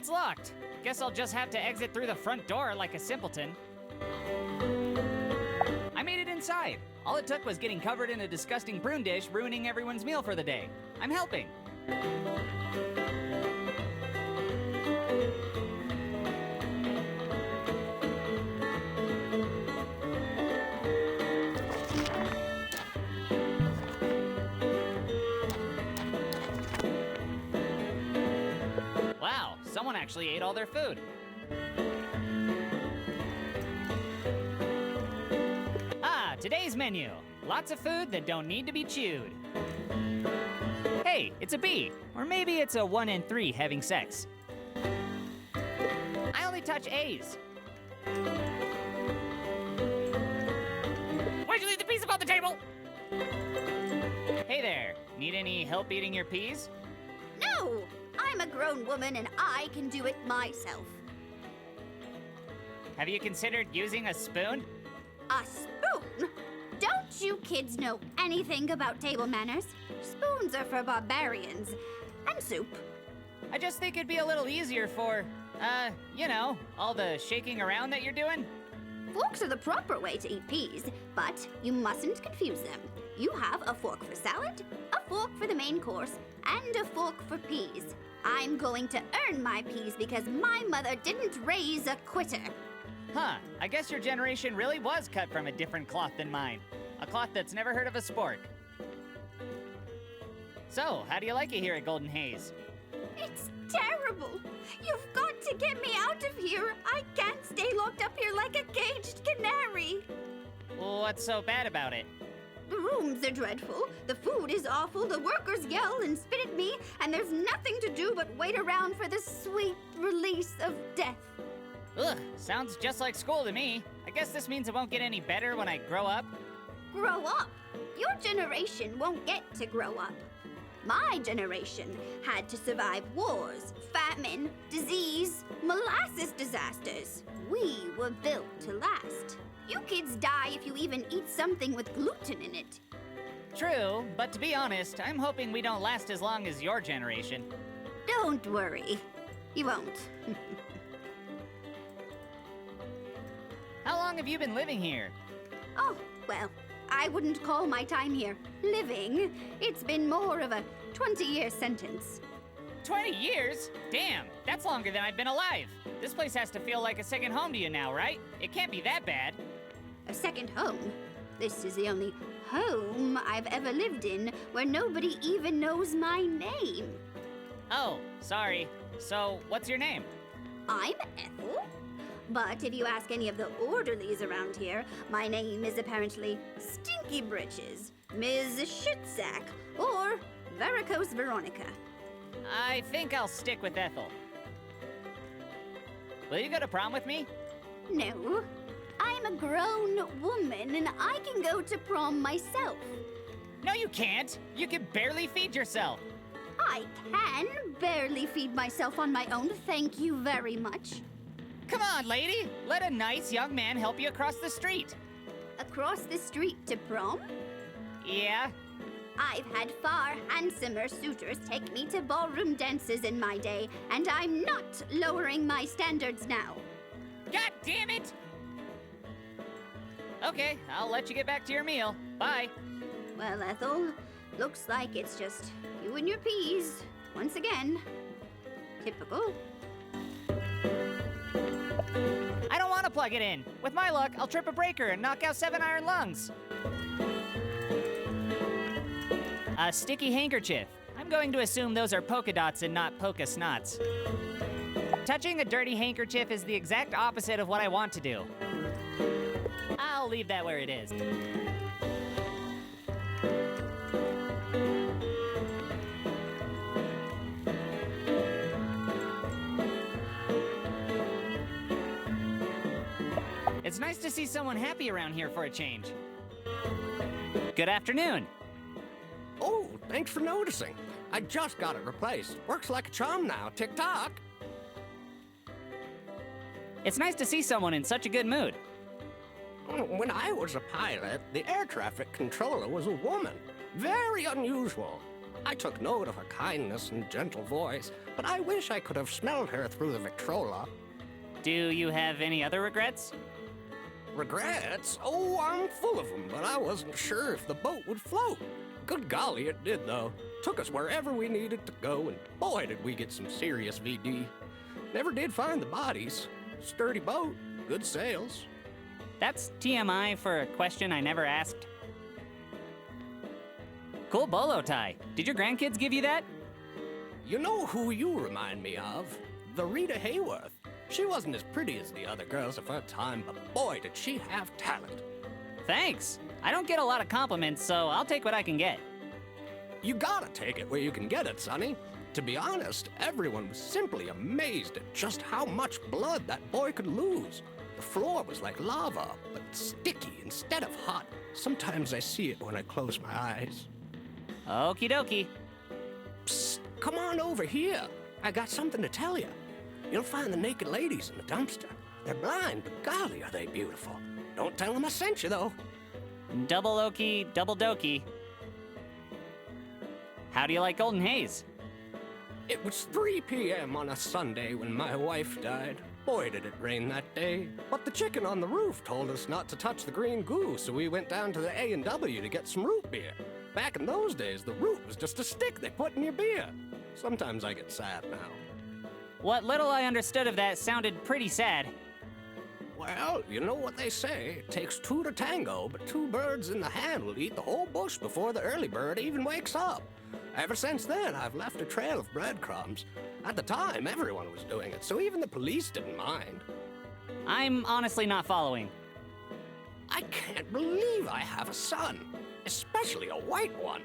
It's locked. Guess I'll just have to exit through the front door like a simpleton. I made it inside. All it took was getting covered in a disgusting prune dish, ruining everyone's meal for the day. I'm helping. Wow, someone actually ate all their food. Today's menu. Lots of food that don't need to be chewed. Hey, it's a bee. Or maybe it's a 1 in 3 having sex. I only touch A's. Why'd you leave the peas above the table? Hey there. Need any help eating your peas? No! I'm a grown woman and I can do it myself. Have you considered using a spoon? A spoon? Don't you kids know anything about table manners? Spoons are for barbarians. And soup. I just think it'd be a little easier for, you know, all the shaking around that you're doing. Forks are the proper way to eat peas, but you mustn't confuse them. You have a fork for salad, a fork for the main course, and a fork for peas. I'm going to earn my peas because my mother didn't raise a quitter. Huh, I guess your generation really was cut from a different cloth than mine. A cloth that's never heard of a spork. So, how do you like it here at Golden Haze? It's terrible. You've got to get me out of here. I can't stay locked up here like a caged canary. What's so bad about it? The rooms are dreadful, the food is awful, the workers yell and spit at me, and there's nothing to do but wait around for the sweet release of death. Ugh, sounds just like school to me. I guess this means it won't get any better when I grow up. Grow up? Your generation won't get to grow up. My generation had to survive wars, famine, disease, molasses disasters. We were built to last. You kids die if you even eat something with gluten in it. True, but to be honest, I'm hoping we don't last as long as your generation. Don't worry. You won't. How long have you been living here? Oh, well, I wouldn't call my time here living. It's been more of a 20-year sentence. 20 years? Damn, that's longer than I've been alive. This place has to feel like a second home to you now, right? It can't be that bad. A second home? This is the only home I've ever lived in where nobody even knows my name. Oh, sorry. So, what's your name? I'm Ethel. But if you ask any of the orderlies around here, my name is apparently Stinky Britches, Ms. Shitsack, or Varicose Veronica. I think I'll stick with Ethel. Will you go to prom with me? No. I'm a grown woman and I can go to prom myself. No, you can't. You can barely feed yourself. I can barely feed myself on my own, thank you very much. Come on, lady. Let a nice young man help you across the street. Across the street to prom? Yeah? I've had far handsomer suitors take me to ballroom dances in my day, and I'm not lowering my standards now. God damn it! Okay, I'll let you get back to your meal. Bye. Well, Ethel, looks like it's just you and your peas, once again. Typical. I don't want to plug it in. With my luck, I'll trip a breaker and knock out 7 iron lungs. A sticky handkerchief. I'm going to assume those are polka dots and not polka snots. Touching a dirty handkerchief is the exact opposite of what I want to do. I'll leave that where it is. It's nice to see someone happy around here for a change. Good afternoon. Oh, thanks for noticing. I just got it replaced. Works like a charm now, tick-tock. It's nice to see someone in such a good mood. When I was a pilot, the air traffic controller was a woman. Very unusual. I took note of her kindness and gentle voice, but I wish I could have smelled her through the Victrola. Do you have any other regrets? Regrets? Oh, I'm full of them, but I wasn't sure if the boat would float. Good golly, it did, though. Took us wherever we needed to go, and boy, did we get some serious VD. Never did find the bodies. Sturdy boat, good sails. That's TMI for a question I never asked. Cool bolo tie. Did your grandkids give you that? You know who you remind me of? The Rita Hayworth. She wasn't as pretty as the other girls of her time, but boy, did she have talent. Thanks. I don't get a lot of compliments, so I'll take what I can get. You gotta take it where you can get it, Sonny. To be honest, everyone was simply amazed at just how much blood that boy could lose. The floor was like lava, but sticky instead of hot. Sometimes I see it when I close my eyes. Okie dokie. Psst, come on over here. I got something to tell you. You'll find the naked ladies in the dumpster. They're blind, but golly, are they beautiful. Don't tell them I sent you, though. Double okie, double dokie. How do you like Golden Haze? It was 3 p.m. on a Sunday when my wife died. Boy, did it rain that day. But the chicken on the roof told us not to touch the green goo, so we went down to the A&W to get some root beer. Back in those days, the root was just a stick they put in your beer. Sometimes I get sad now. What little I understood of that sounded pretty sad. Well, you know what they say. It takes 2 to tango, but 2 birds in the hand will eat the whole bush before the early bird even wakes up. Ever since then, I've left a trail of breadcrumbs. At the time, everyone was doing it, so even the police didn't mind. I'm honestly not following. I can't believe I have a son, especially a white one.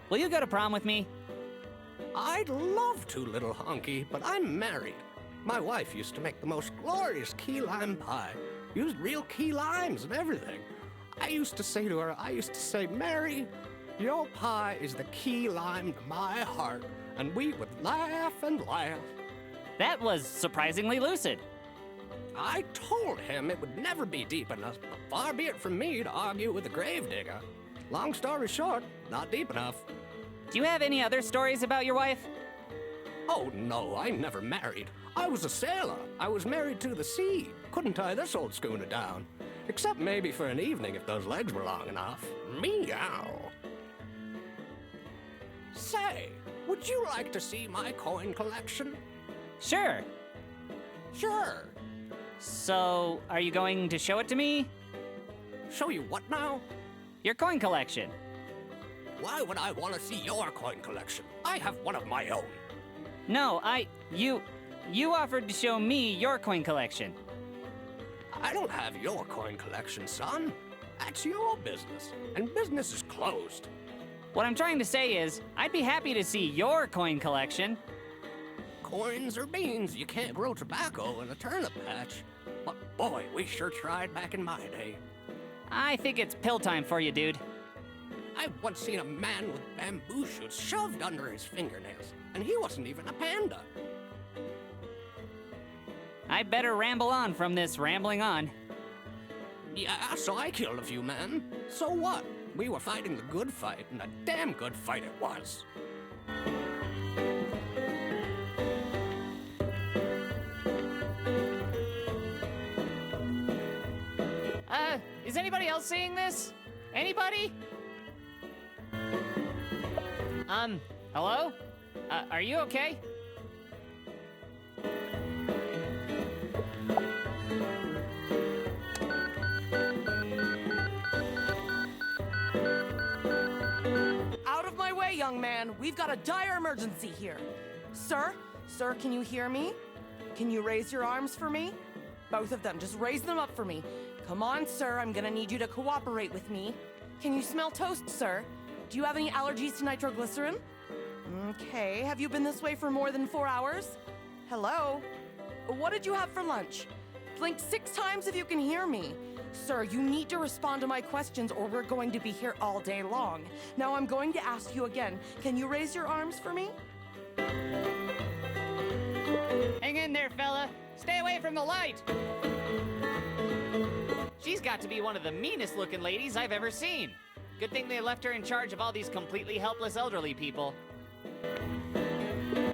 Will you go to prom with me? I'd love to, little honky, but I'm married. My wife used to make the most glorious key lime pie. Used real key limes and everything. I used to say, Mary, your pie is the key lime to my heart. And we would laugh and laugh. That was surprisingly lucid. I told him it would never be deep enough, but far be it from me to argue with a gravedigger. Long story short, not deep enough. Do you have any other stories about your wife? Oh no, I never married. I was a sailor. I was married to the sea. Couldn't tie this old schooner down. Except maybe for an evening if those legs were long enough. Meow. Say, would you like to see my coin collection? Sure. Sure. So, are you going to show it to me? Show you what now? Your coin collection. Why would I want to see your coin collection? I have one of my own. No, you offered to show me your coin collection. I don't have your coin collection, son. That's your business, and business is closed. What I'm trying to say is, I'd be happy to see your coin collection. Coins or beans, you can't grow tobacco in a turnip patch. But boy, we sure tried back in my day. I think it's pill time for you, dude. I've once seen a man with bamboo shoots shoved under his fingernails, and he wasn't even a panda. I better ramble on from this rambling on. Yeah, so I killed a few men. So what? We were fighting the good fight, and a damn good fight it was. Is anybody else seeing this? Anybody? Hello? Are you okay? Out of my way, young man. We've got a dire emergency here. Sir? Sir, can you hear me? Can you raise your arms for me? Both of them. Just raise them up for me. Come on, sir. I'm gonna need you to cooperate with me. Can you smell toast, sir? Do you have any allergies to nitroglycerin? Okay. Have you been this way for more than 4 hours? Hello? What did you have for lunch? Blink 6 times if you can hear me. Sir, you need to respond to my questions or we're going to be here all day long. Now I'm going to ask you again. Can you raise your arms for me? Hang in there, fella. Stay away from the light. She's got to be one of the meanest looking ladies I've ever seen. Good thing they left her in charge of all these completely helpless elderly people.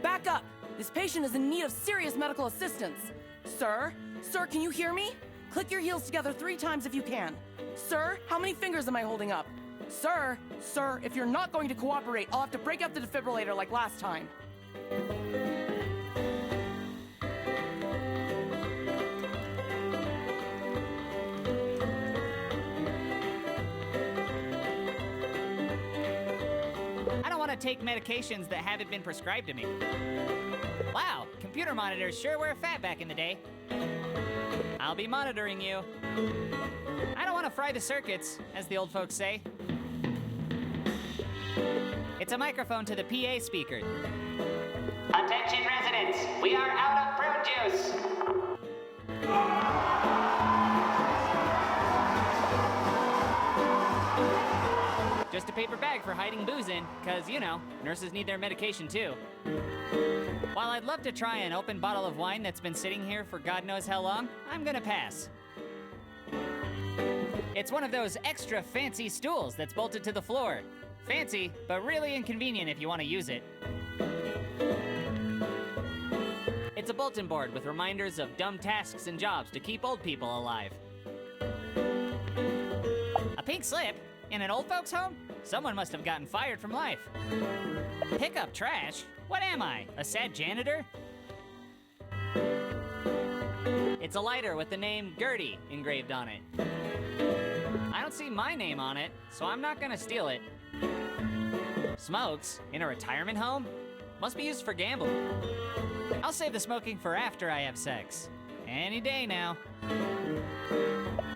Back up! This patient is in need of serious medical assistance. Sir? Sir, can you hear me? Click your heels together 3 times if you can. Sir, how many fingers am I holding up? Sir? Sir, if you're not going to cooperate, I'll have to break out the defibrillator like last time. I don't want to take medications that haven't been prescribed to me. Wow, computer monitors sure were fat back in the day. I'll be monitoring you. I don't want to fry the circuits, as the old folks say. It's a microphone to the PA speaker. Attention residents, we are out of prune juice. Just a paper bag for hiding booze in, because, you know, nurses need their medication too. While I'd love to try an open bottle of wine that's been sitting here for God knows how long, I'm gonna pass. It's one of those extra fancy stools that's bolted to the floor. Fancy, but really inconvenient if you want to use it. It's a bulletin board with reminders of dumb tasks and jobs to keep old people alive. A pink slip? In an old folks' home? Someone must have gotten fired from life. Pick up trash? What am I, a sad janitor? It's a lighter with the name Gertie engraved on it. I don't see my name on it, so I'm not gonna steal it. Smokes? In a retirement home? Must be used for gambling. I'll save the smoking for after I have sex. Any day now.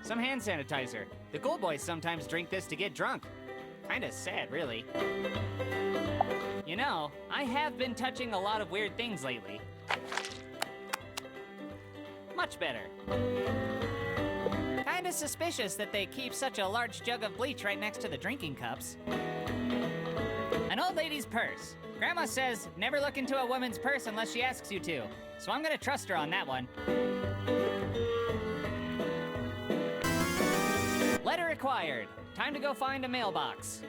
Some hand sanitizer. The cool boys sometimes drink this to get drunk. Kinda sad, really. You know, I have been touching a lot of weird things lately. Much better. Kinda suspicious that they keep such a large jug of bleach right next to the drinking cups. An old lady's purse. Grandma says never look into a woman's purse unless she asks you to, so I'm gonna trust her on that one. Letter required. Time to go find a mailbox.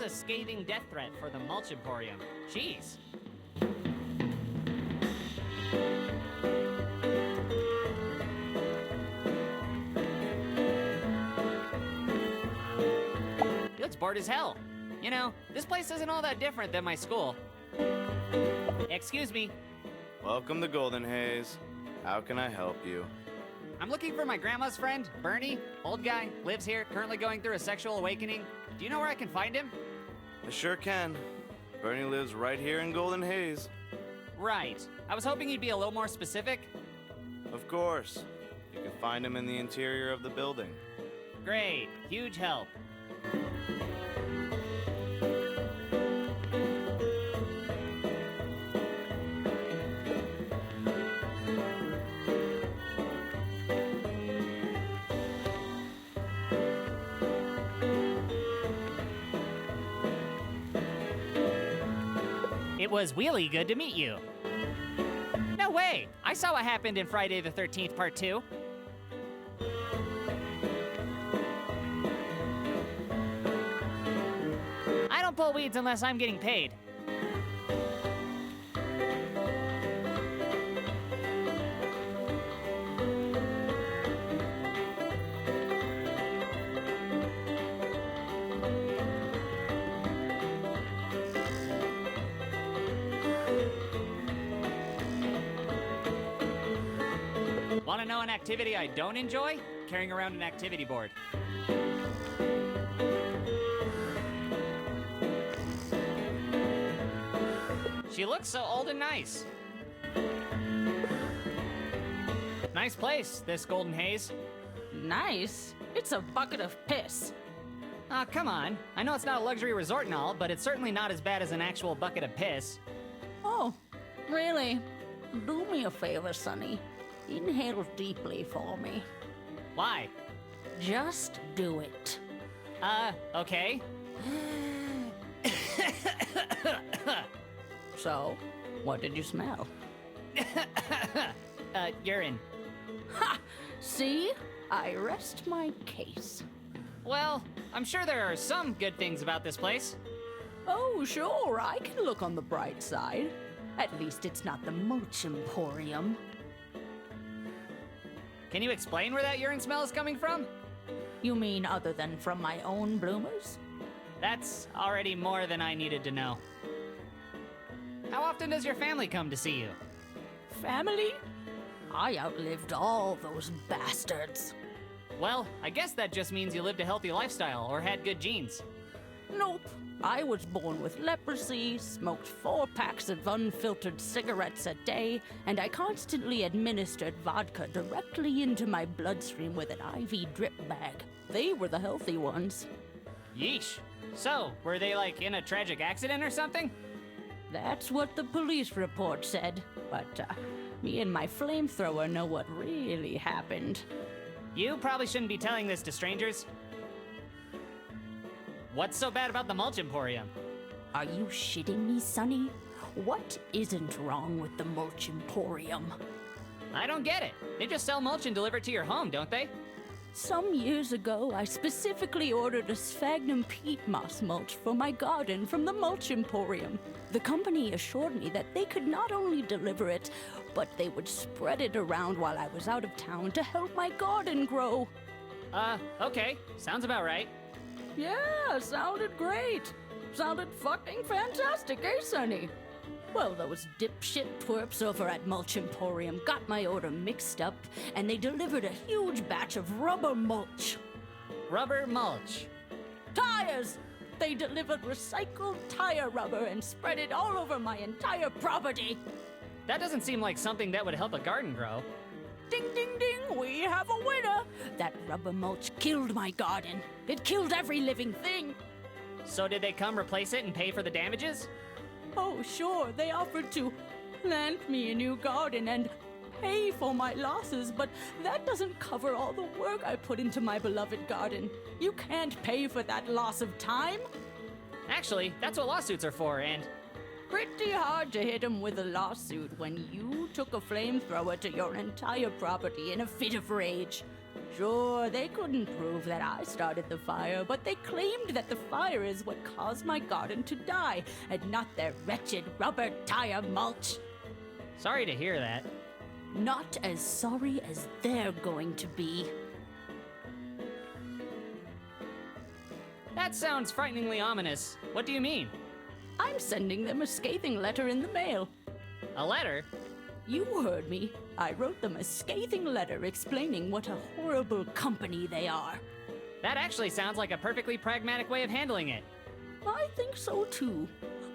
Scathing death threat for the Mulch Emporium. Jeez. He looks bored as hell. You know, this place isn't all that different than my school. Excuse me. Welcome to Golden Haze. How can I help you? I'm looking for my grandma's friend, Bernie. Old guy, lives here, currently going through a sexual awakening. Do you know where I can find him? I sure can. Bernie lives right here in Golden Haze. Right. I was hoping you'd be a little more specific. Of course. You can find him in the interior of the building. Great. Huge help. It was really good to meet you. No way! I saw what happened in Friday the 13th Part 2. I don't pull weeds unless I'm getting paid. Want to know an activity I don't enjoy? Carrying around an activity board. She looks so old and nice. Nice place, this Golden Haze. Nice? It's a bucket of piss. Aw, come on. I know it's not a luxury resort and all, but it's certainly not as bad as an actual bucket of piss. Oh, really? Do me a favor, Sonny. Inhale deeply for me. Why? Just do it. Okay. So, what did you smell? Urine. Ha! See? I rest my case. Well, I'm sure there are some good things about this place. Oh, sure, I can look on the bright side. At least it's not the Mulch Emporium. Can you explain where that urine smell is coming from? You mean other than from my own bloomers? That's already more than I needed to know. How often does your family come to see you? Family? I outlived all those bastards. Well, I guess that just means you lived a healthy lifestyle or had good genes. Nope. I was born with leprosy, smoked 4 packs of unfiltered cigarettes a day, and I constantly administered vodka directly into my bloodstream with an IV drip bag. They were the healthy ones. Yeesh. So, were they like in a tragic accident or something? That's what the police report said, but me and my flamethrower know what really happened. You probably shouldn't be telling this to strangers. What's so bad about the Mulch Emporium? Are you shitting me, Sonny? What isn't wrong with the Mulch Emporium? I don't get it. They just sell mulch and deliver it to your home, don't they? Some years ago, I specifically ordered a sphagnum peat moss mulch for my garden from the Mulch Emporium. The company assured me that they could not only deliver it, but they would spread it around while I was out of town to help my garden grow. Okay. Sounds about right. Yeah, sounded great. Sounded fucking fantastic, eh, Sonny? Well, those dipshit twerps over at Mulch Emporium got my order mixed up, and they delivered a huge batch of rubber mulch. Rubber mulch. Tires! They delivered recycled tire rubber and spread it all over my entire property. That doesn't seem like something that would help a garden grow. Ding, ding, ding, we have a winner! That rubber mulch killed my garden. It killed every living thing. So did they come replace it and pay for the damages? Oh, sure, they offered to plant me a new garden and pay for my losses, but that doesn't cover all the work I put into my beloved garden. You can't pay for that loss of time. Actually, that's what lawsuits are for, and Pretty hard to hit him with a lawsuit when you took a flamethrower to your entire property in a fit of rage. Sure, they couldn't prove that I started the fire, but they claimed that the fire is what caused my garden to die, and not their wretched rubber tire mulch. sorry to hear that. Not as sorry as they're going to be. That sounds frighteningly ominous. What do you mean? I'm sending them a scathing letter in the mail. A letter? You heard me. I wrote them a scathing letter explaining what a horrible company they are. That actually sounds like a perfectly pragmatic way of handling it. I think so too.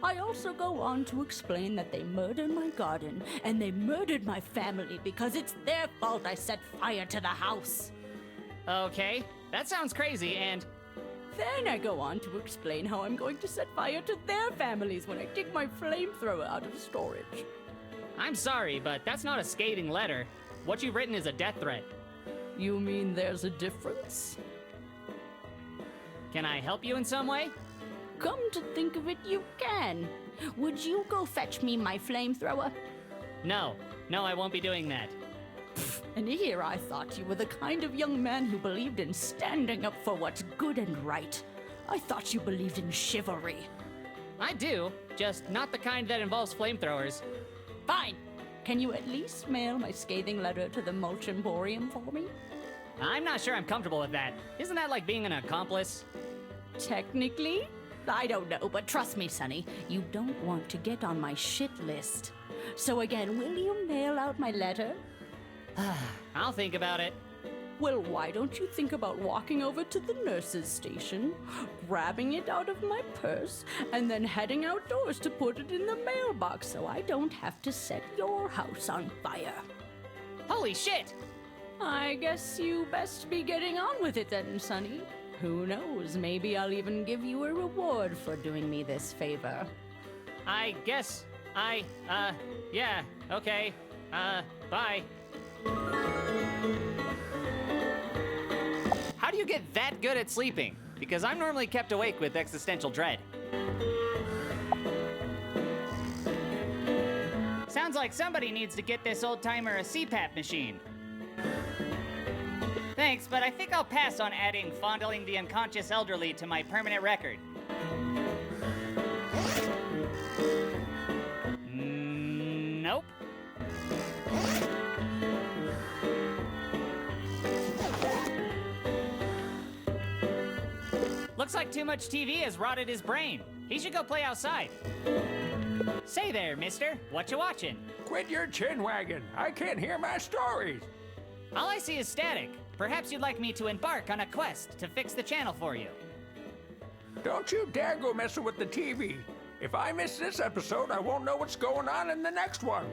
I also go on to explain that they murdered my garden and they murdered my family because it's their fault I set fire to the house. Okay, that sounds crazy, and Then I go on to explain how I'm going to set fire to their families when I dig my flamethrower out of storage. I'm sorry, but that's not a scathing letter. What you've written is a death threat. You mean there's a difference? Can I help you in some way? Come to think of it, you can. Would you go fetch me my flamethrower? No, I won't be doing that. And here I thought you were the kind of young man who believed in standing up for what's good and right. I thought you believed in chivalry. I do, just not the kind that involves flamethrowers. Fine. Can you at least mail my scathing letter to the Mulch Emporium for me? I'm not sure I'm comfortable with that. Isn't that like being an accomplice? Technically? I don't know, but trust me, Sonny, you don't want to get on my shit list. So again, will you mail out my letter? I'll think about it. Well, why don't you think about walking over to the nurse's station, grabbing it out of my purse, and then heading outdoors to put it in the mailbox so I don't have to set your house on fire? Holy shit! I guess you best be getting on with it then, Sonny. Who knows, maybe I'll even give you a reward for doing me this favor. I guess yeah, okay. Bye. How do you get that good at sleeping? Because I'm normally kept awake with existential dread. Sounds like somebody needs to get this old-timer a CPAP machine. Thanks, but I think I'll pass on adding fondling the unconscious elderly to my permanent record. Nope. Looks like too much TV has rotted his brain. He should go play outside. Say there, mister. What you watching? Quit your chin wagging. I can't hear my stories. All I see is static. Perhaps you'd like me to embark on a quest to fix the channel for you. Don't you dare go messing with the TV. If I miss this episode, I won't know what's going on in the next one.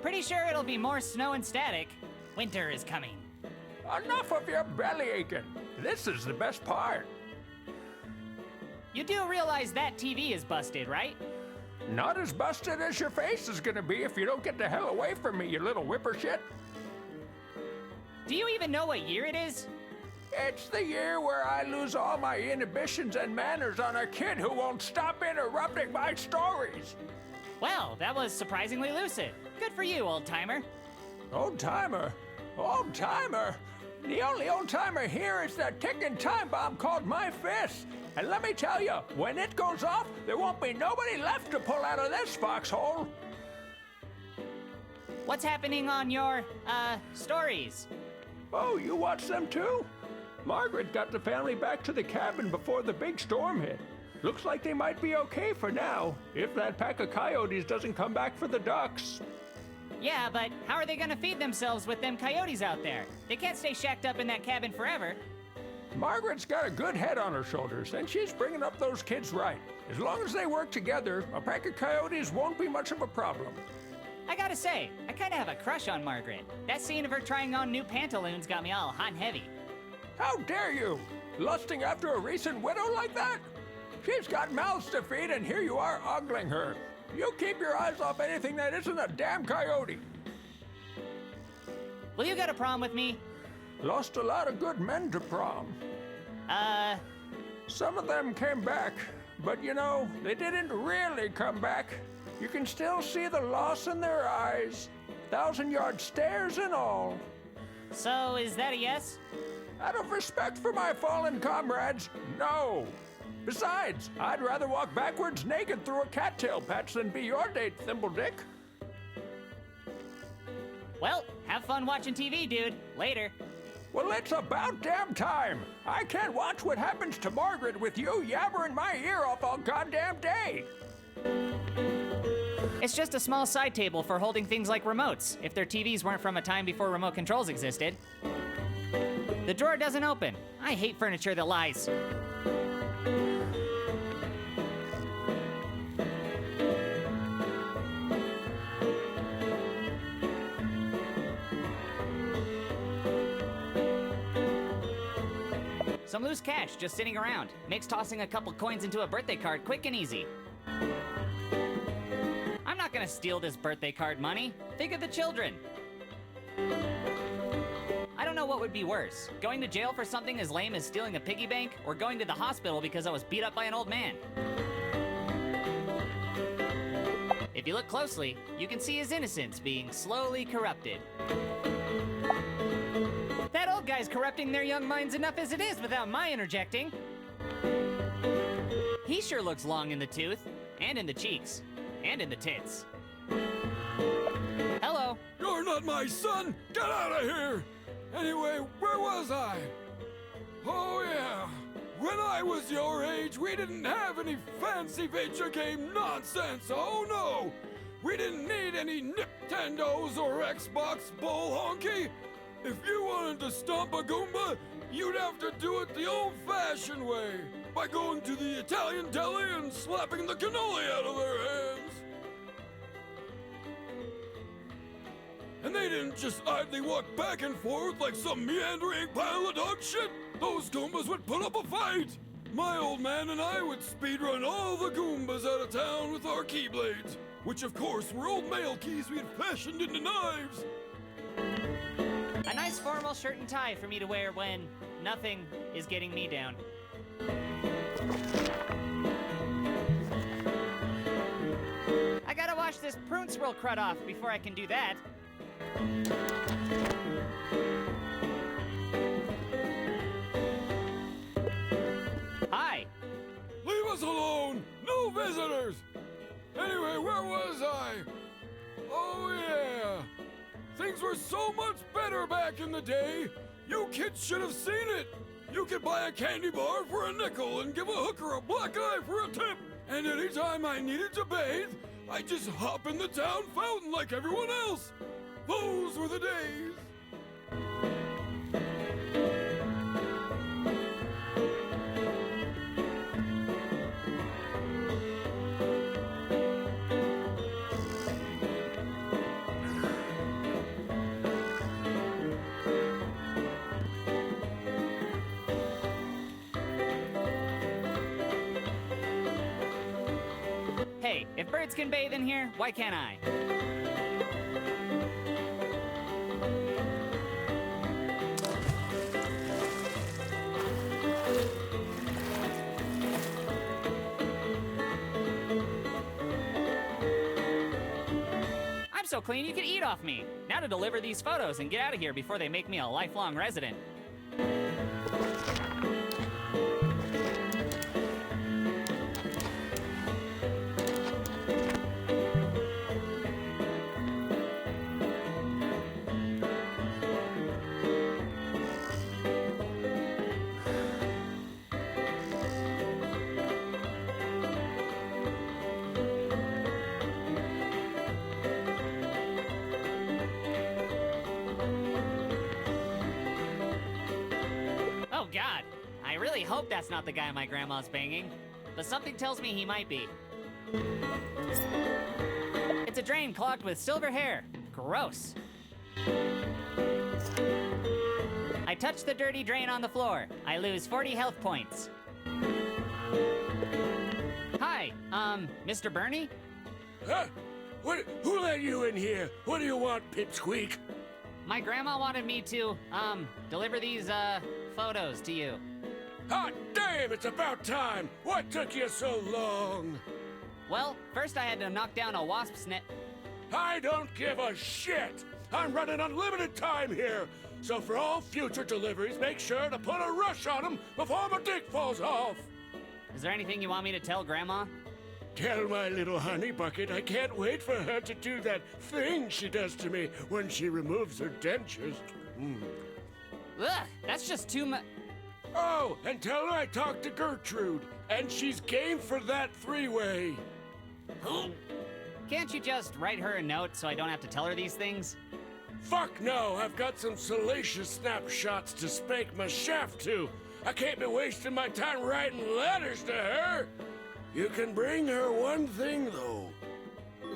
Pretty sure it'll be more snow and static. Winter is coming. Enough of your belly aching. This is the best part. You do realize that TV is busted, right? Not as busted as your face is gonna be if you don't get the hell away from me, you little whippershit. Do you even know what year it is? It's the year where I lose all my inhibitions and manners on a kid who won't stop interrupting my stories. Well, that was surprisingly lucid. Good for you, old-timer. Old-timer? Old-timer? The only old-timer here is that ticking time bomb called my fist. And let me tell you, when it goes off, there won't be nobody left to pull out of this foxhole. What's happening on your, stories? Oh, you watch them too? Margaret got the family back to the cabin before the big storm hit. Looks like they might be okay for now, if that pack of coyotes doesn't come back for the ducks. Yeah, but how are they gonna feed themselves with them coyotes out there? They can't stay shacked up in that cabin forever. Margaret's got a good head on her shoulders, and she's bringing up those kids right. As long as they work together, a pack of coyotes won't be much of a problem. I gotta say, I kinda have a crush on Margaret. That scene of her trying on new pantaloons got me all hot and heavy. How dare you? Lusting after a recent widow like that? She's got mouths to feed, and here you are ogling her. You keep your eyes off anything that isn't a damn coyote. Will you go to prom with me? Lost a lot of good men to prom. Some of them came back, but you know, they didn't really come back. You can still see the loss in their eyes. 1,000-yard stares and all. So, is that a yes? Out of respect for my fallen comrades, no. Besides, I'd rather walk backwards naked through a cattail patch than be your date, Thimbledick. Well, have fun watching TV, dude. Later. Well, it's about damn time. I can't watch what happens to Margaret with you yabbering my ear off all goddamn day. It's just a small side table for holding things like remotes, if their TVs weren't from a time before remote controls existed. The drawer doesn't open. I hate furniture that lies. Some loose cash just sitting around. Makes tossing a couple coins into a birthday card quick and easy. I'm not gonna steal this birthday card money. Think of the children. I don't know what would be worse, going to jail for something as lame as stealing a piggy bank, or going to the hospital because I was beat up by an old man. If you look closely, you can see his innocence being slowly corrupted. That old guy's corrupting their young minds enough as it is without my interjecting. He sure looks long in the tooth, and in the cheeks, and in the tits. Hello. You're not my son! Get out of here! Anyway, where was I? Oh yeah, when I was your age, we didn't have any fancy video game nonsense, oh no! We didn't need any Nintendos or Xbox bull honky! If you wanted to stomp a Goomba, you'd have to do it the old-fashioned way, by going to the Italian deli and slapping the cannoli out of their hands. And they didn't just idly walk back and forth like some meandering pile of dog shit. Those Goombas would put up a fight. My old man and I would speedrun all the Goombas out of town with our keyblades, which of course were old mail keys we'd fashioned into knives. A nice formal shirt and tie for me to wear when nothing is getting me down. I gotta wash this prune swirl crud off before I can do that. Hi. Leave us alone! No visitors! Anyway, where was I? Oh yeah! Things were so much better back in the day! You kids should have seen it! You could buy a candy bar for a nickel and give a hooker a black eye for a tip! And anytime I needed to bathe, I'd just hop in the town fountain like everyone else! Those were the days! Hey, if birds can bathe in here, why can't I? I'm so clean you could eat off me. Now to deliver these photos and get out of here before they make me a lifelong resident. Oh God, I really hope that's not the guy my grandma's banging, but something tells me he might be. It's a drain clogged with silver hair. Gross. I touch the dirty drain on the floor. I lose 40 health points. Hi, Mr. Bernie? Huh? Who let you in here? What do you want, Pipsqueak? My grandma wanted me to, deliver these, photos to you. Hot damn, it's about time! What took you so long? Well, first I had to knock down a wasp's net. I don't give a shit! I'm running unlimited time here! So for all future deliveries, make sure to put a rush on them before my dick falls off! Is there anything you want me to tell Grandma? Tell my little honey bucket I can't wait for her to do that thing she does to me when she removes her dentures. Ugh, that's just too much. Oh, and tell her I talked to Gertrude, and she's game for that three-way. Can't you just write her a note so I don't have to tell her these things? Fuck no, I've got some salacious snapshots to spank my shaft to. I can't be wasting my time writing letters to her. You can bring her one thing, though.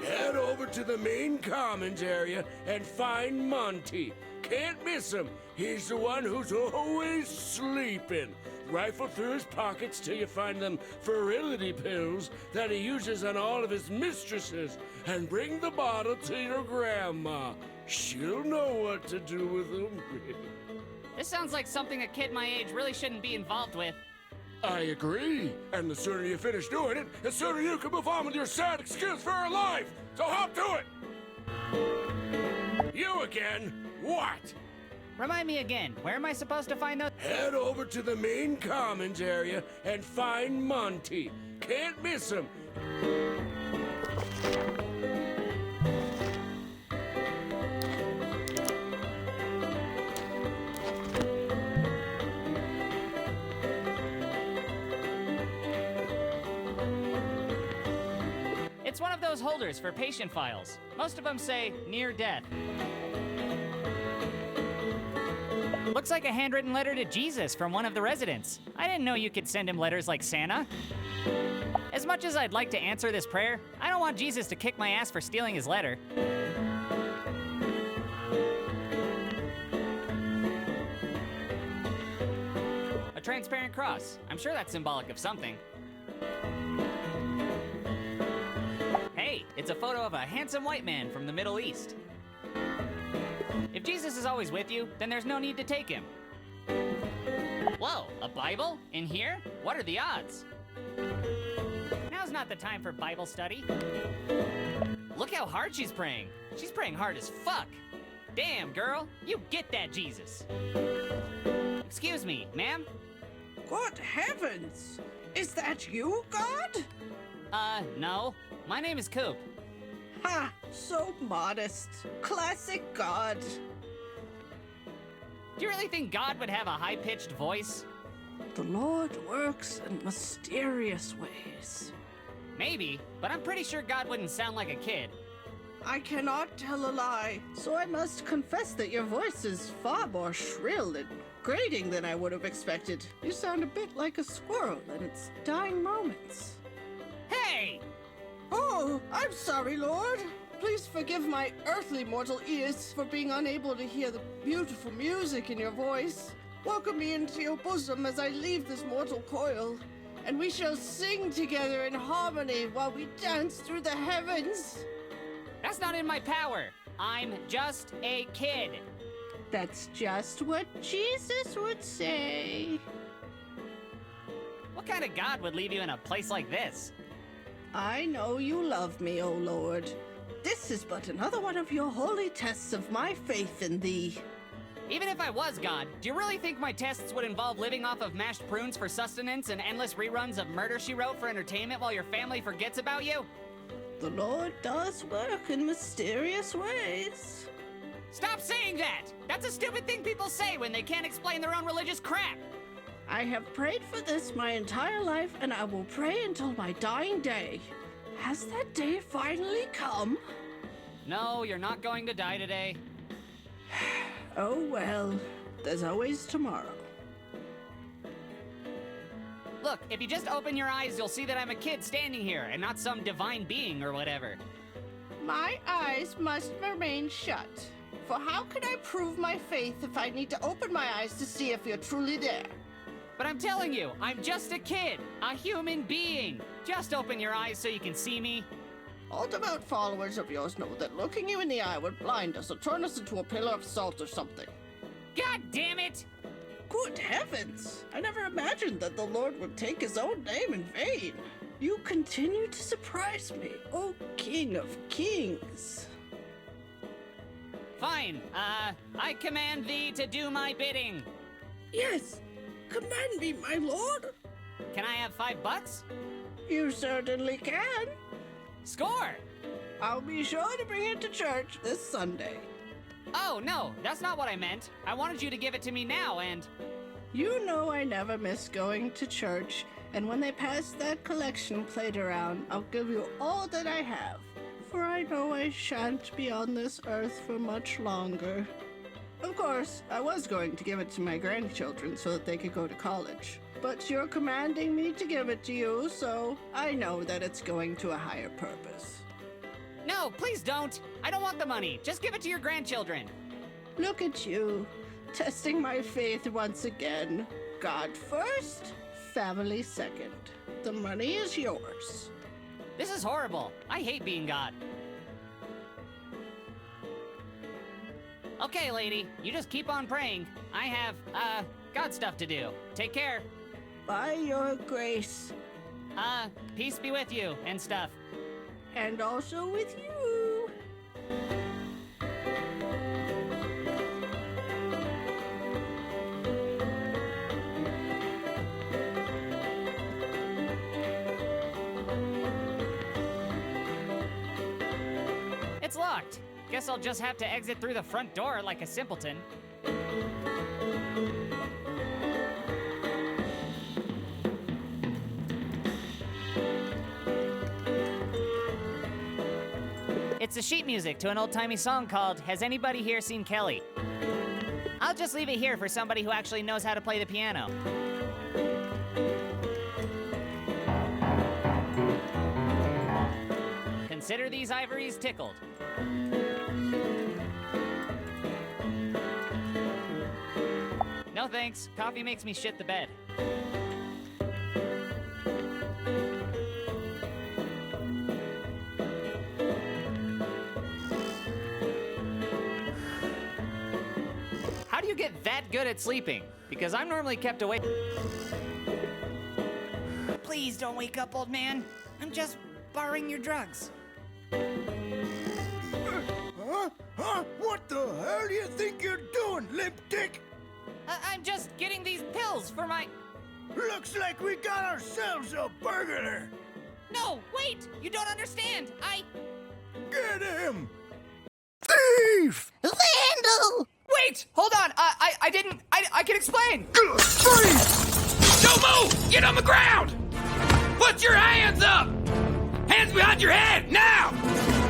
Head over to the main commons area and find Monty. Can't miss him. He's the one who's always sleeping. Rifle through his pockets till you find them virility pills that he uses on all of his mistresses, and bring the bottle to your grandma. She'll know what to do with them. This sounds like something a kid my age really shouldn't be involved with. I agree. And the sooner you finish doing it, the sooner you can move on with your sad excuse for her life. So hop to it. You again? What? Remind me again, where am I supposed to find those? Head over to the main commons area and find Monty. Can't miss him. It's one of those holders for patient files. Most of them say near death. Looks like a handwritten letter to Jesus from one of the residents. I didn't know you could send him letters like Santa. As much as I'd like to answer this prayer, I don't want Jesus to kick my ass for stealing his letter. transparent cross. I'm sure that's symbolic of something. Hey, it's a photo of a handsome white man from the Middle East. If Jesus is always with you, then there's no need to take him. Whoa, a Bible? In here? What are the odds? Now's not the time for Bible study. Look how hard she's praying. She's praying hard as fuck. Damn, girl, you get that Jesus. Excuse me, ma'am? Good heavens! Is that you, God? No. My name is Coop. Ha! So modest. Classic God. Do you really think God would have a high-pitched voice? The Lord works in mysterious ways. Maybe, but I'm pretty sure God wouldn't sound like a kid. I cannot tell a lie, so I must confess that your voice is far more shrill and grating than I would have expected. You sound a bit like a squirrel in its dying moments. Hey! Oh, I'm sorry, Lord. Please forgive my earthly mortal ears for being unable to hear the beautiful music in your voice. Welcome me into your bosom as I leave this mortal coil, and we shall sing together in harmony while we dance through the heavens. That's not in my power. I'm just a kid. That's just what Jesus would say. What kind of God would leave you in a place like this? I know you love me, O Lord. This is but another one of your holy tests of my faith in thee. Even if I was God, do you really think my tests would involve living off of mashed prunes for sustenance and endless reruns of Murder, She Wrote for entertainment while your family forgets about you? The Lord does work in mysterious ways. Stop saying that! That's a stupid thing people say when they can't explain their own religious crap! I have prayed for this my entire life, and I will pray until my dying day. Has that day finally come? No, you're not going to die today. Oh well, there's always tomorrow. Look, if you just open your eyes, you'll see that I'm a kid standing here, and not some divine being or whatever. My eyes must remain shut. For how can I prove my faith if I need to open my eyes to see if you're truly there? But I'm telling you, I'm just a kid, a human being. Just open your eyes so you can see me. All devout followers of yours know that looking you in the eye would blind us or turn us into a pillar of salt or something. God damn it! Good heavens! I never imagined that the Lord would take his own name in vain. You continue to surprise me, O King of Kings. Fine, I command thee to do my bidding. Yes, command me, my lord. Can I have $5? You certainly can. Score! I'll be sure to bring it to church this Sunday. Oh, no, that's not what I meant. I wanted you to give it to me now, and... You know I never miss going to church, and when they pass that collection plate around, I'll give you all that I have, for I know I shan't be on this earth for much longer. Of course, I was going to give it to my grandchildren so that they could go to college. But you're commanding me to give it to you, so I know that it's going to a higher purpose. No, please don't. I don't want the money. Just give it to your grandchildren. Look at you, testing my faith once again. God first, family second. The money is yours. This is horrible. I hate being God. Okay, lady, you just keep on praying. I have, God stuff to do. Take care. By your grace. Peace be with you and stuff. And also with you. It's locked. Guess I'll just have to exit through the front door like a simpleton. It's the sheet music to an old-timey song called Has Anybody Here Seen Kelly? I'll just leave it here for somebody who actually knows how to play the piano. Consider these ivories tickled. No thanks, coffee makes me shit the bed. get that good at sleeping? Because I'm normally kept awake. Please don't wake up, old man. I'm just borrowing your drugs. Huh? What the hell do you think you're doing, limp dick? I'm just getting these pills for my... Looks like we got ourselves a burglar. No, wait! You don't understand! Get him! Thief! Vandal! Wait! Hold on! I didn't... I can explain! Freeze! Don't move! Get on the ground! Put your hands up! Hands behind your head, now!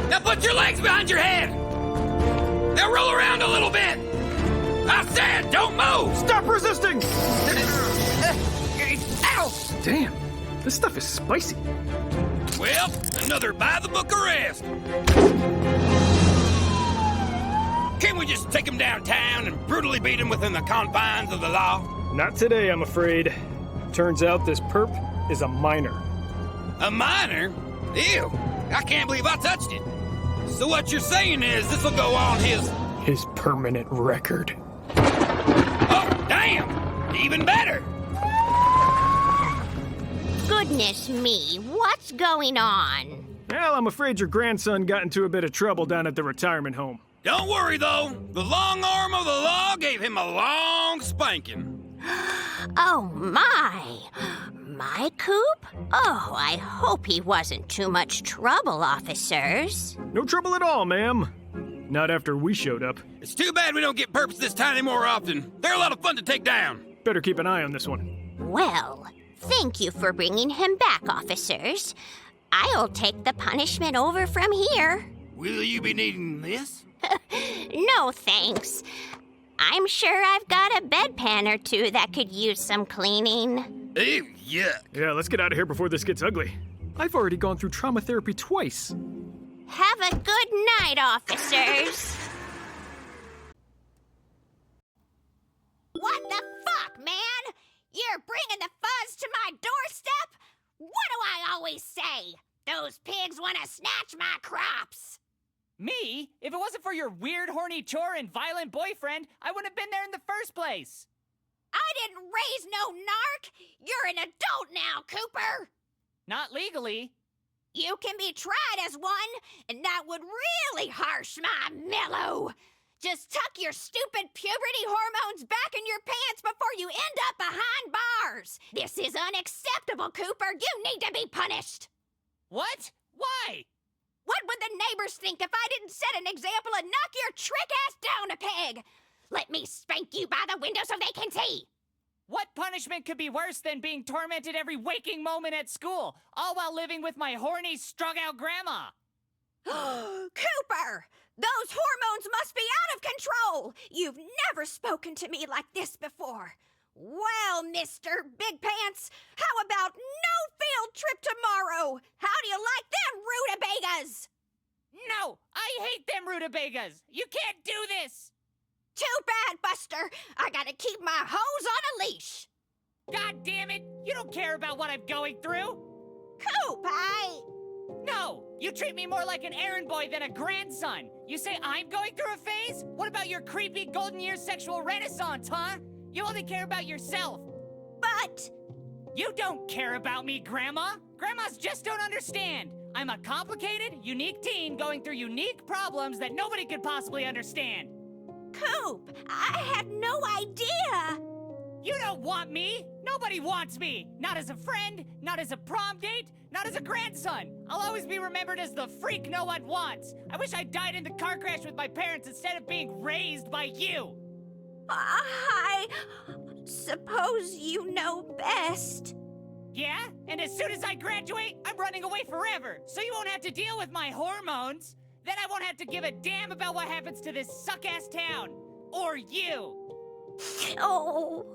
Now put your legs behind your head! Now roll around a little bit! I said, don't move! Stop resisting! Ow! Damn, this stuff is spicy. Well, another by-the-book arrest. Can't we just take him downtown and brutally beat him within the confines of the law? Not today, I'm afraid. Turns out this perp is a minor. A minor? Ew, I can't believe I touched it. So what you're saying is this will go on his permanent record. Oh, damn! Even better! Goodness me, what's going on? Well, I'm afraid your grandson got into a bit of trouble down at the retirement home. Don't worry, though. The long arm of the law gave him a long spanking. Oh, my. My Coop? Oh, I hope he wasn't too much trouble, officers. No trouble at all, ma'am. Not after we showed up. It's too bad we don't get perps this tiny more often. They're a lot of fun to take down. Better keep an eye on this one. Well, thank you for bringing him back, officers. I'll take the punishment over from here. Will you be needing this? No, thanks. I'm sure I've got a bedpan or two that could use some cleaning. Ew, yuck. Yeah, let's get out of here before this gets ugly. I've already gone through trauma therapy twice. Have a good night, officers. What the fuck, man? You're bringing the fuzz to my doorstep? What do I always say? Those pigs want to snatch my crops. Me? If it wasn't for your weird, horny chore and violent boyfriend, I wouldn't have been there in the first place. I didn't raise no narc. You're an adult now, Cooper. Not legally. You can be tried as one, and that would really harsh my mellow. Just tuck your stupid puberty hormones back in your pants before you end up behind bars. This is unacceptable, Cooper. You need to be punished. What? Why? What would the neighbors think if I didn't set an example and knock your trick ass down a peg? Let me spank you by the window so they can see. What punishment could be worse than being tormented every waking moment at school, all while living with my horny, strung-out grandma? Cooper! Those hormones must be out of control! You've never spoken to me like this before. Well, Mr. Big Pants, how about no field trip tomorrow? How do you like them rutabagas? No! I hate them rutabagas! You can't do this! Too bad, Buster. I gotta keep my hose on a leash. God damn it! You don't care about what I'm going through! Coop, No! You treat me more like an errand boy than a grandson! You say I'm going through a phase? What about your creepy golden years sexual renaissance, huh? You only care about yourself! But... You don't care about me, Grandma! Grandmas just don't understand! I'm a complicated, unique teen going through unique problems that nobody could possibly understand! Coop, I had no idea! You don't want me! Nobody wants me! Not as a friend, not as a prom date, not as a grandson! I'll always be remembered as the freak no one wants! I wish I died in the car crash with my parents instead of being raised by you! I suppose you know best. Yeah? And as soon as I graduate, I'm running away forever, so you won't have to deal with my hormones! Then I won't have to give a damn about what happens to this suck-ass town! Or you! Oh...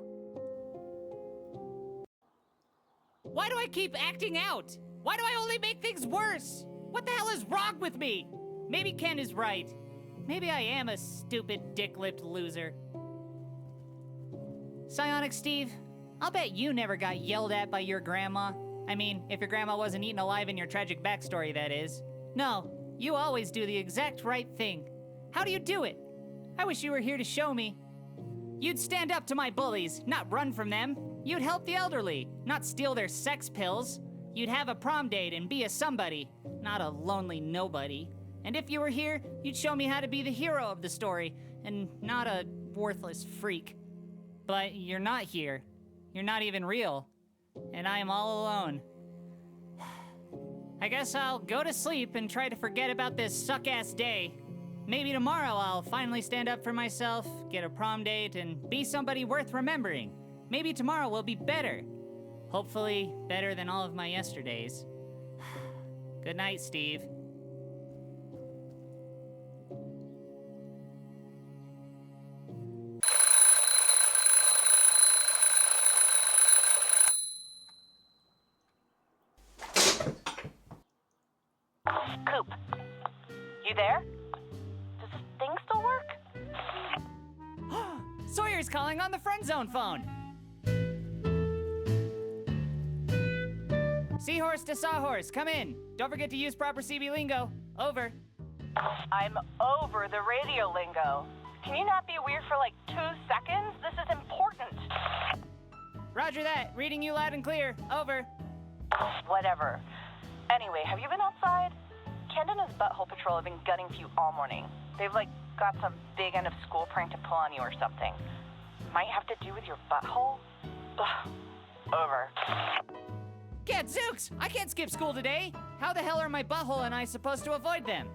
Why do I keep acting out? Why do I only make things worse? What the hell is wrong with me? Maybe Ken is right. Maybe I am a stupid, dick-lipped loser. Psionic Steve, I'll bet you never got yelled at by your grandma. I mean, if your grandma wasn't eaten alive in your tragic backstory, that is. No, you always do the exact right thing. How do you do it? I wish you were here to show me. You'd stand up to my bullies, not run from them. You'd help the elderly, not steal their sex pills. You'd have a prom date and be a somebody, not a lonely nobody. And if you were here, you'd show me how to be the hero of the story, and not a worthless freak. But you're not here. You're not even real. And I am all alone. I guess I'll go to sleep and try to forget about this suck-ass day. Maybe tomorrow I'll finally stand up for myself, get a prom date, and be somebody worth remembering. Maybe tomorrow will be better. Hopefully, better than all of my yesterdays. Good night, Steve. Coop, you there? Does this thing still work? Sawyer's calling on the friend zone phone. Seahorse to Sawhorse, come in. Don't forget to use proper CB lingo. Over. I'm over the radio lingo. Can you not be weird for like 2 seconds? This is important. Roger that. Reading you loud and clear. Over. Whatever. Anyway, have you been outside? Ken and his butthole patrol have been gunning for you all morning. They've got some big end of school prank to pull on you or something. Might have to do with your butthole? Ugh. Over. Gadzooks! I can't skip school today. How the hell are my butthole and I supposed to avoid them?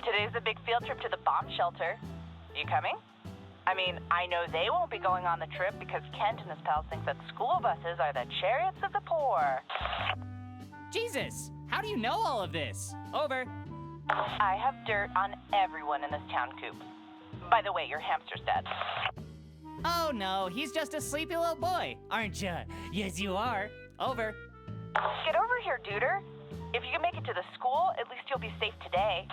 Today's a big field trip to the bomb shelter. You coming? I mean, I know they won't be going on the trip because Kent and his pals think that school buses are the chariots of the poor. Jesus! How do you know all of this? Over. I have dirt on everyone in this town, Coop. By the way, your hamster's dead. Oh no, he's just a sleepy little boy, aren't ya? Yes, you are. Over. Get over here, duder. If you can make it to the school, at least you'll be safe today.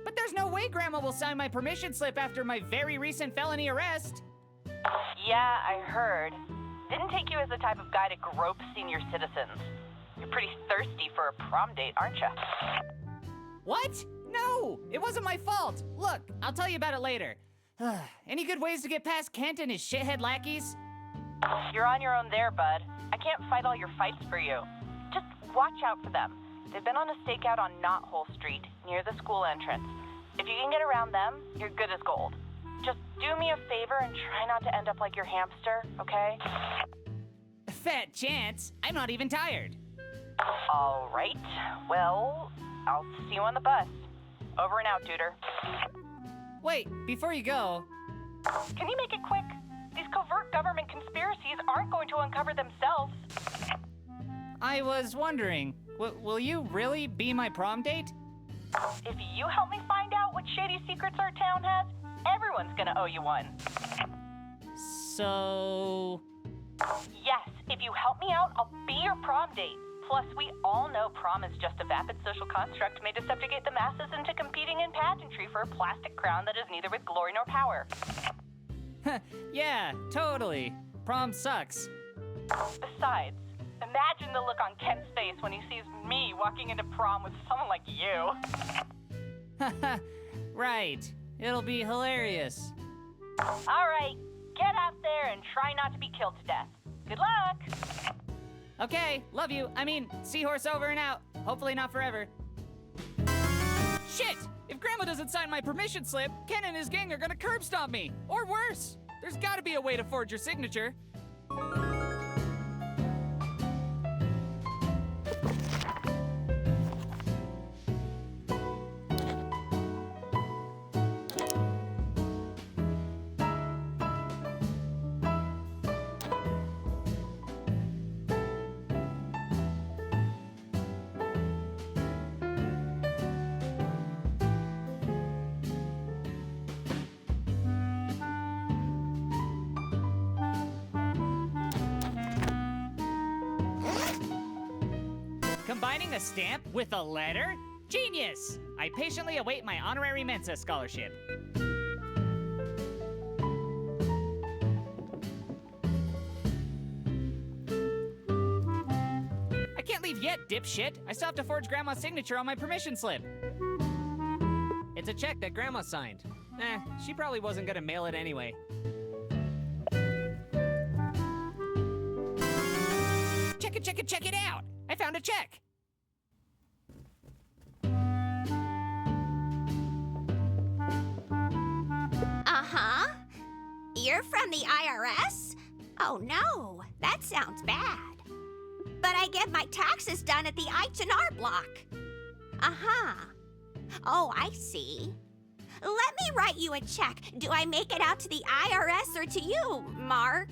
But there's no way Grandma will sign my permission slip after my very recent felony arrest. Yeah, I heard. Didn't take you as the type of guy to grope senior citizens. You're pretty thirsty for a prom date, aren't you? What? No, it wasn't my fault. Look, I'll tell you about it later. Any good ways to get past Kent and his shithead lackeys? You're on your own there, bud. I can't fight all your fights for you. Just watch out for them. They've been on a stakeout on Knothole Street, near the school entrance. If you can get around them, you're good as gold. Just do me a favor and try not to end up like your hamster, okay? Fat chance. I'm not even tired. All right. Well, I'll see you on the bus. Over and out, duder. Wait, before you go... Can you make it quick? These covert government conspiracies aren't going to uncover themselves. I was wondering, will you really be my prom date? If you help me find out what shady secrets our town has, everyone's gonna owe you one. So... Yes, if you help me out, I'll be your prom date. Plus, we all know prom is just a vapid social construct made to subjugate the masses into competing in pageantry for a plastic crown that is neither with glory nor power. Yeah, totally. Prom sucks. Besides, imagine the look on Kent's face when he sees me walking into prom with someone like you. Right. It'll be hilarious. All right, get out there and try not to be killed to death. Good luck! Okay, love you. I mean, Seahorse over and out. Hopefully not forever. Shit! If Grandma doesn't sign my permission slip, Ken and his gang are gonna curb stomp me. Or worse. There's gotta be a way to forge your signature. Combining a stamp with a letter? Genius! I patiently await my honorary Mensa scholarship. I can't leave yet, dipshit. I still have to forge Grandma's signature on my permission slip. It's a check that Grandma signed. She probably wasn't gonna mail it anyway. Check it out! I found a check! Uh-huh. You're from the IRS? Oh no, that sounds bad. But I get my taxes done at the H&R Block. Uh-huh. Oh, I see. Let me write you a check. Do I make it out to the IRS or to you, Mark?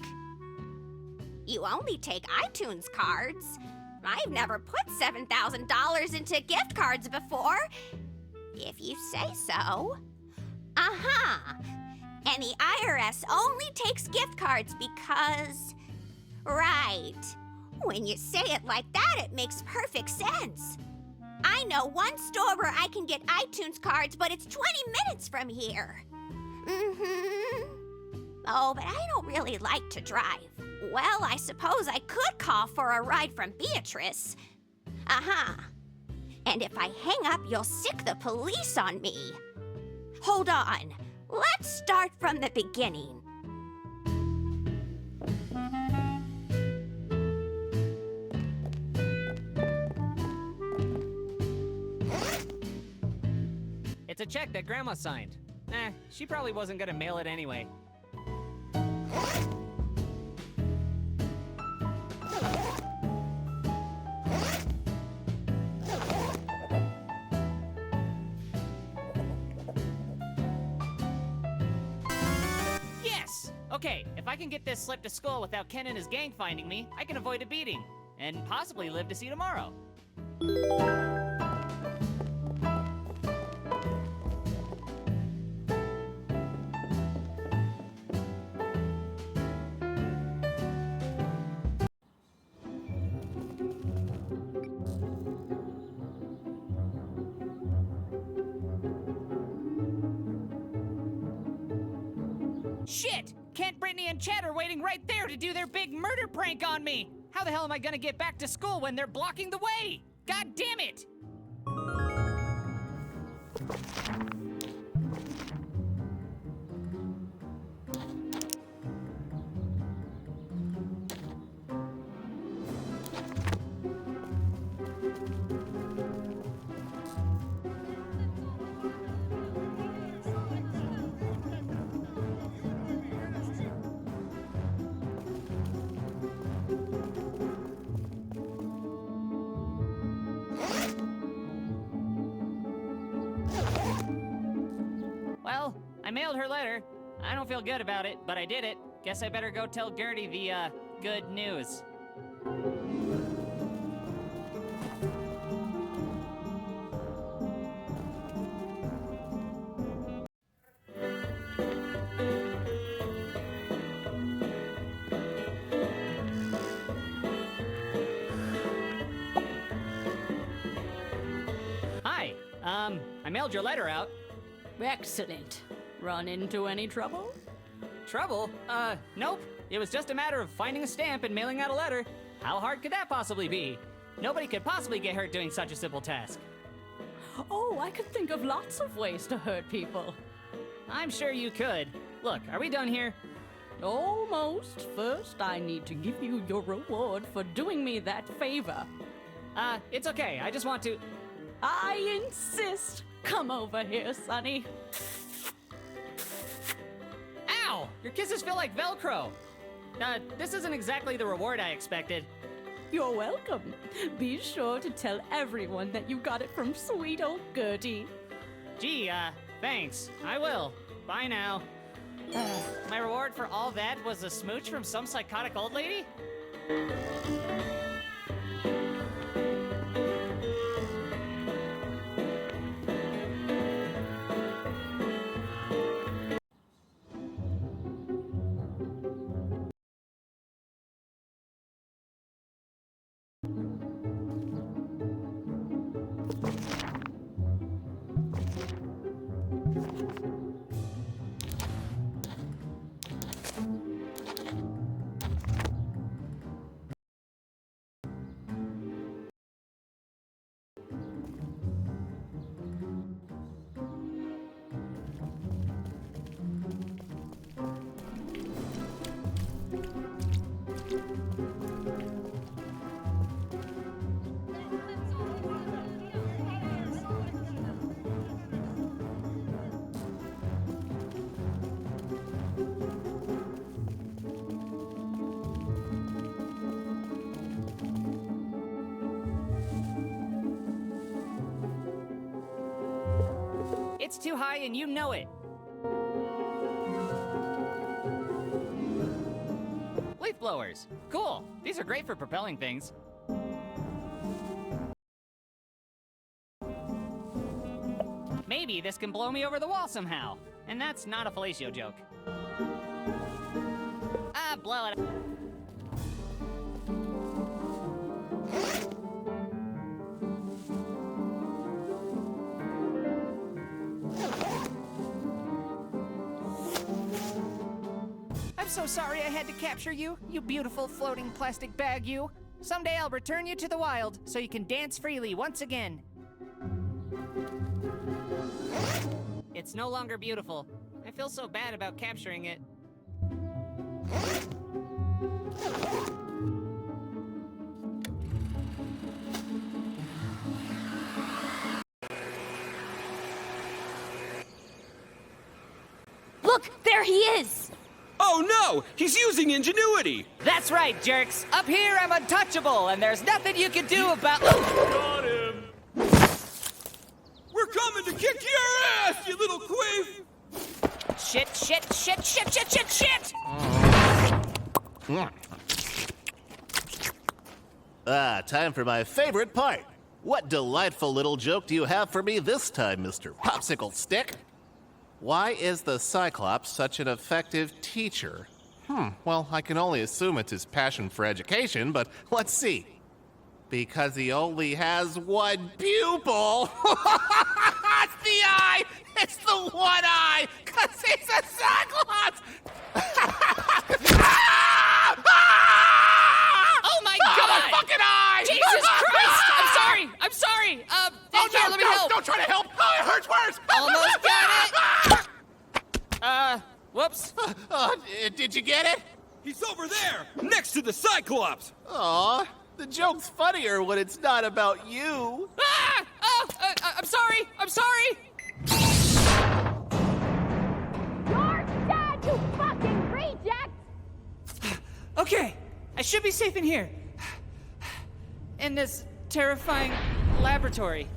You only take iTunes cards. I've never put $7,000 into gift cards before. If you say so. Uh-huh. And the IRS only takes gift cards because... Right. When you say it like that, it makes perfect sense. I know one store where I can get iTunes cards, but it's 20 minutes from here. Mm-hmm. Oh, but I don't really like to drive. Well, I suppose I could call for a ride from Beatrice. Uh-huh. And if I hang up, you'll sick the police on me. Hold on. Let's start from the beginning. It's a check that Grandma signed. She probably wasn't gonna mail it anyway. Yes! Okay, if I can get this slip to school without Ken and his gang finding me, I can avoid a beating. And possibly live to see tomorrow. Shit! Kent, Brittany, and Chad are waiting right there to do their big murder prank on me! How the hell am I gonna get back to school when they're blocking the way? God damn it! Well, I mailed her letter. I don't feel good about it, but I did it. Guess I better go tell Gertie the, good news. Hi, I mailed your letter out. Excellent. Run into any trouble? Trouble? Nope. It was just a matter of finding a stamp and mailing out a letter. How hard could that possibly be? Nobody could possibly get hurt doing such a simple task. Oh, I could think of lots of ways to hurt people. I'm sure you could. Look, are we done here? Almost. First, I need to give you your reward for doing me that favor. It's okay. I just want to... I insist. Come over here, Sonny. Ow! Your kisses feel like Velcro. This isn't exactly the reward I expected. You're welcome. Be sure to tell everyone that you got it from sweet old Gertie. Gee, thanks. I will. Bye now. My reward for all that was a smooch from some psychotic old lady? It's too high and you know it. Leaf blowers. Cool. These are great for propelling things. Maybe this can blow me over the wall somehow. And that's not a fellatio joke. Blow it. I'm so sorry I had to capture you, you beautiful floating plastic bag, you. Someday I'll return you to the wild so you can dance freely once again. It's no longer beautiful. I feel so bad about capturing it. Look, there he is! Oh no! He's using ingenuity! That's right, jerks. Up here, I'm untouchable, and there's nothing you can do about... Got him! We're coming to kick your ass, you little queef! Shit, shit, shit, shit, shit, shit, shit! Time for my favorite part. What delightful little joke do you have for me this time, Mr. Popsicle Stick? Why is the Cyclops such an effective teacher? Well, I can only assume it's his passion for education, but let's see. Because he only has one pupil. It's the eye! It's the one eye! Because he's a Cyclops! Oh my God! My fucking eye! Jesus Christ! I'm sorry! Here, let me help! Don't try to help! Oh, it hurts worse! Almost got it! Whoops. Did you get it? He's over there, next to the Cyclops! Aw, the joke's funnier when it's not about you. I'm sorry! You're dead, you fucking reject! Okay, I should be safe in here. In this terrifying laboratory.